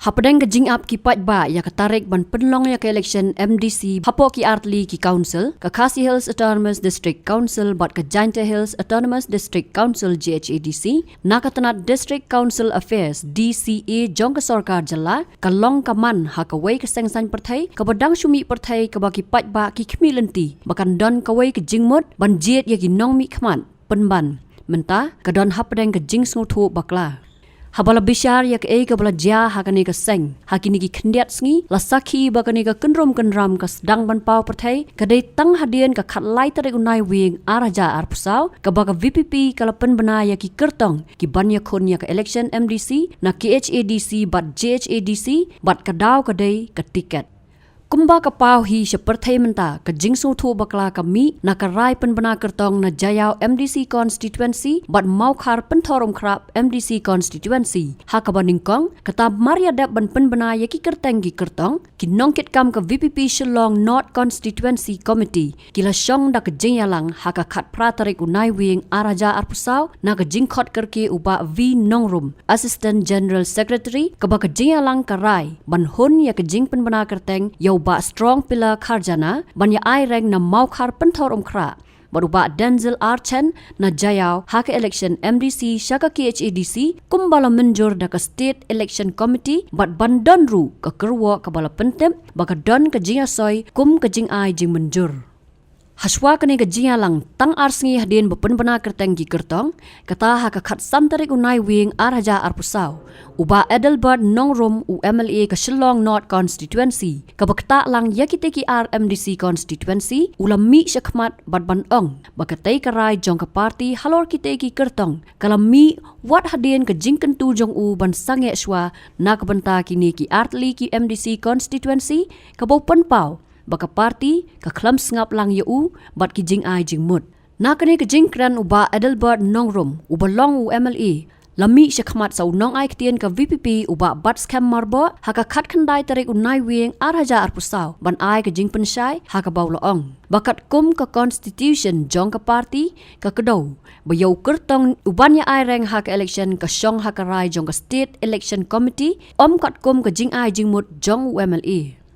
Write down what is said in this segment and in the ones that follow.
Hapadeng ke Jingap ki Patba ya ketarik ban penlong ya ke election MDC hapo ki Artli ki Council ke Khasi Hills Autonomous District Council bat ke Jingïapher Hills Autonomous District Council JHADC Nakatanat District Council Affairs DCA jong ke Sarkar Jala ke long kaman ha ke wei ke sengsan perthai ke badang syumi perthai ke baki Patba ki Khmilenti bakan don ke wei ke Jingmut ban jet ya ki Nongmi Khman penban menta ke don hapadeng ke Sngewsih bakla Habala bishar yak ke bala jia hakani ka seng hakini ki khndiat sngi la sakhi bakani ka kenrom ka sedang ban pau perthai ka dei tang hadian ka khatlai tarik unai wing araja arpusau ka baka VPP kala penbena ya ki kertong ki banya khon ya ka election MDC na KHADC bat JHADC bat ka daw ka dei ka tiket Kumba ka pau hi seperti menta ke Sngewsih bakla kami na karai penbena kertong na jayau MDC constituency bat mau khar pentorom krap MDC constituency ha ka baningkong kata mariadap ban penbena yaki kerteng ki kertong ki Nongkitkam ke VPP Shillong North constituency committee kila syong da ke Jingïalam ha ka khat pratarik unai wing araja arpusau na ke jingkhot kerki uba V Nongrum assistant general secretary ke ba ke Jingïalam karai ban hun ya ke jing penbena kerteng ba strong pillar kharjana banya ai rank na mau khar penthor kra baruba Denzel Archen na jayau hak election MDC shaka KHADC kumbala menjur da ka state election committee bat bandon ru ka Kyrwoh ka bala pentem baka don ka Jingïapher kum ka jing ai jing menjur Haswa kani ke Jingïalam tang arsngi hadin bepenbena kerteng ki kertong kata ha ka khat santarik unai wing araja arpusau uba Edelbert Nongrum u MLA ke Shillong North constituency ka bakta lang yakite ki RMDC constituency ulami syakmat bat ban ong bakatai karai jong ka parti halor kite ki kertong kalami wat hadin ke jingkentu jong u ban Sngewsih na ka benta kini ki Artli ki MDC constituency ka bau penpau baka parti ka khlam sngap lang yu bat ki jing ai Jingmut na kani ke jingkran uba Edelbert Nongrum uba long u MLA lami syakmat sau nong ai ktien ka VPP uba bat scam marbo haka khat khandai tarik unai wing araja arpusau ban ai ke jing pensyai haka bau loong bakat kum ka constitution jong ka parti ka kedau bayau kertong ubanya ai reng haka election ka syong haka rai jong ka state election committee kat kum ka jing ai Jingmut jong u MLA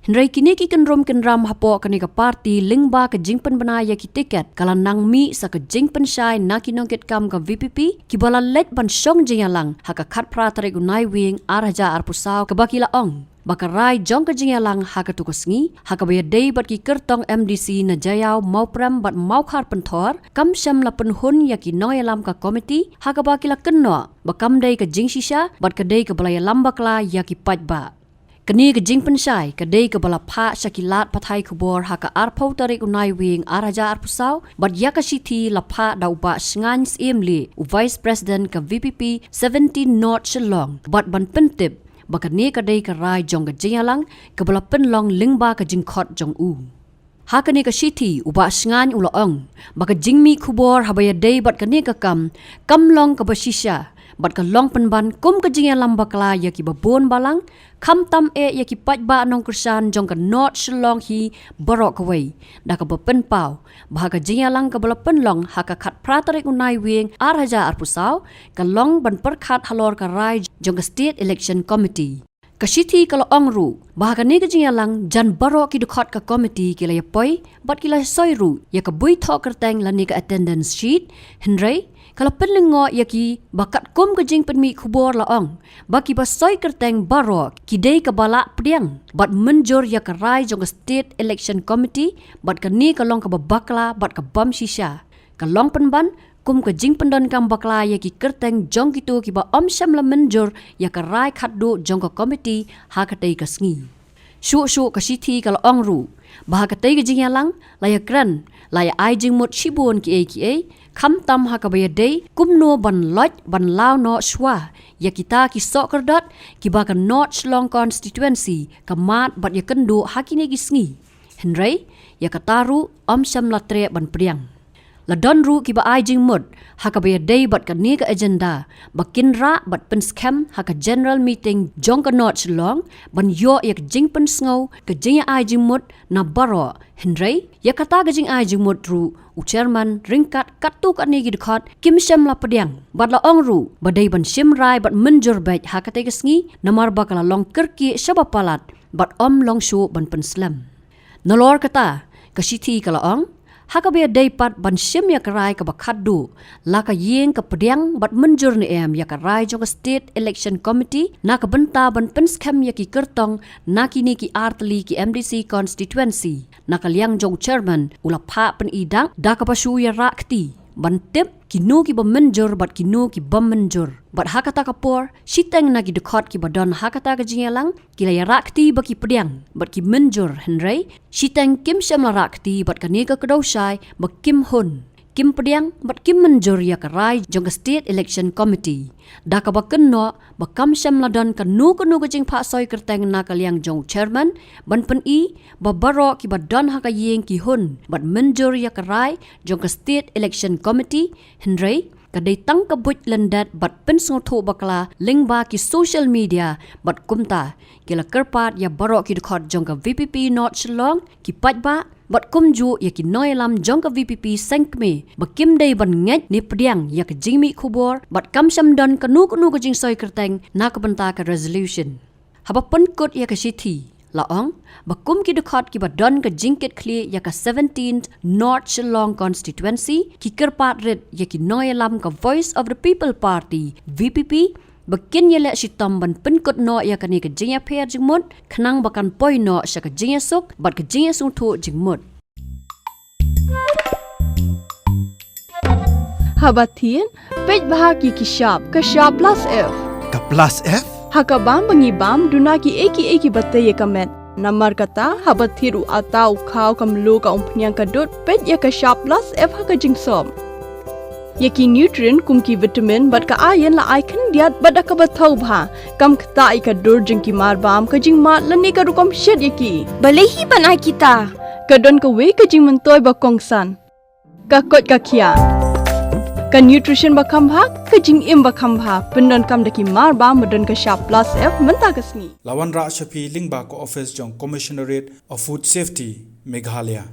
Henry kini ki kenram hapo kani ka parti lingba ke jingpen benaya ki tiket kala nang mi sa ke jingpen syai na ki Nongkitkam ka VPP ki bala let ban syong Jingïalam haka khat pratarik unai wing araja arpusau ke bakila ong bakarai jong ke Jingïalam haka tukusngi haka baya dei bat ki kertong MDC na jayau mau pram bat mau khar penthor kam syam la penhun ya ki Nongïalam ka komiti haka bakila kenno bakam dei ke Jingïapher bat ke dei ke balaya lambakla ya ki Patba Kani ke jing pensyai ke dei ke bala pa syakilat pathai kubor haka arpau tarik unai wing araja arpusau bat ya ka siti la pa da uba Sngewsih u vice president ke VPP 17 North Shillong bat ban pentip bakani ke dei ke rai jong ke Jingïalam ke bala penlong lingba ke jingkhot jong u Hakani ka siti uba Sngewsih ulaong baka jingmi kubor habaya dei bat kani ka kam long ka basisya bat ka long penban kum ke Jingïalam bakla ya ki babon balang kham tam ya ki Patba nong kursan jong ka North Shillong hi barok kawai da ka bapen pau bahaga Jingïalam ka bala penlong haka khat pratarik unai wing araja arpusau ka long ban perkhat halor ka rai jong ka state election committee Kasiti kalau ongru bahaga ni ke Jingïalam jan barok ki dekat ka committee kila ya poi bat kila soiru ya ka bui thok kerteng la ni ka attendance sheet Henry kalau penlengo ya ki bakat kum ke jing penmi kubor la ong baki ba soi kerteng barok ki dei ka balak priang bat menjur ya ka rai jong state election committee bat ka ni ka long ka bakla bat ka bam shisha ka long penban kum ke jing pendon kam bakla ya ki kerteng jong kitu ki ba om syam la menjur ya ka rai khat du jong ka committee ha ka tei ka sngi shu ka siti kalau ongru bahaga tei ke Jingïalam la ya kran la ya ai Jingmut shibun ki aka kham tam ha ka baya dei kumno ban loj ban lao no shwa ya kita ki sok kerdot ki ba ka North Shillong constituency ka mat bat ya kendu hakini ki sngi Henry ya ka taru om syam la tre ban priang la don ru ki ba ai Jingmut hakabaya day bat ka ni ka agenda bakin ra bat pen scam haka general meeting jong ka not Shillong ban yo yak jing pen Sngewsih ka jing ai Jingmut na baro Henry yakata ka jing ai Jingmut ru u chairman ringkat katu ka ni gidkhot kim sham la padiang bat la ong ru badai ban shim rai bat menjur bait hakate ka sngi namar bakala long kerki shabapalat bat long shu ban pen slam nolor kata kasithi kala ong hakabaya daypat ban shim yakarai ka bakhaddu laka yeng ka pediang bat menjur ni yakarai jong state election committee na ka benta ban penskam yaki kertong nakini ki artli ki MDC constituency nakaliang jong chairman ulapha pen idang da ka pasu ya rakti ban tip kinu ki menjur bat kinu ki menjur bat hakata kapor siteng na ki dekot ki badon hakata ka Jingïalam ki la rakti baki pediang bat ki menjur Henry siteng kim sham la rakti bat kani ka kedosai bak kim hun kim pediang bat kim menjur ya karai jong state election committee da ka baken no bakam sham la don kanu ka jing pha soi kerteng na kaliang jong chairman ban pen I babaro ki badon haka yeng ki hun bat menjur ya karai jong state election committee Henry kadai tang ka buj lendat bat pen sngotho bakla lingba ki social media bat kumta kila kerpat ya baro ki dekhot jong ka VPP North Shillong ki pajba bat kumju ya ki Nongïalam jong ka VPP sengkme bakim dei ban ngej ni pediang ya ka jingmi khubor bat kam sham don kanu ka jing soi kerteng na ka benta ka resolution haba pen kot ya ka sithi laong bakum ki dekhot ki badon ka jingket kli ya ka 17th North Shillong constituency ki kerpat red ya ki Nongïalam ka Voice of the People Party VPP bakin yele sitam ban penkot no ya kani ka Jingïapher Jingmut khnang bakan poi no sya ka Jingïasuk bat ka Jingïasung thu Jingmut Habatin pej bahagi ki shop ka shop plus F Ka plus F? hakabam bangibam duna ki eki batay kamet namar kata habathiru atau khaw kamlu ka umpnyang kadut pej ya ka shop plus F haka jingsom yaki nutrient kum ki vitamin bat ka iron la icon diat bat ka bathau bha kam khta I ka dur jing ki marbam ka jingmat lani ka rukom shed yaki balehi banai kita kadon ka we ka jing mentoy ba kongsan ka kot ka kia ka nutrition ba khambha ka jing im ba khambha pendon kam daki marba modon ka shop plus F menta ka sngi Wanrah shapi lingba ko office jong commissionerate of food safety Meghalaya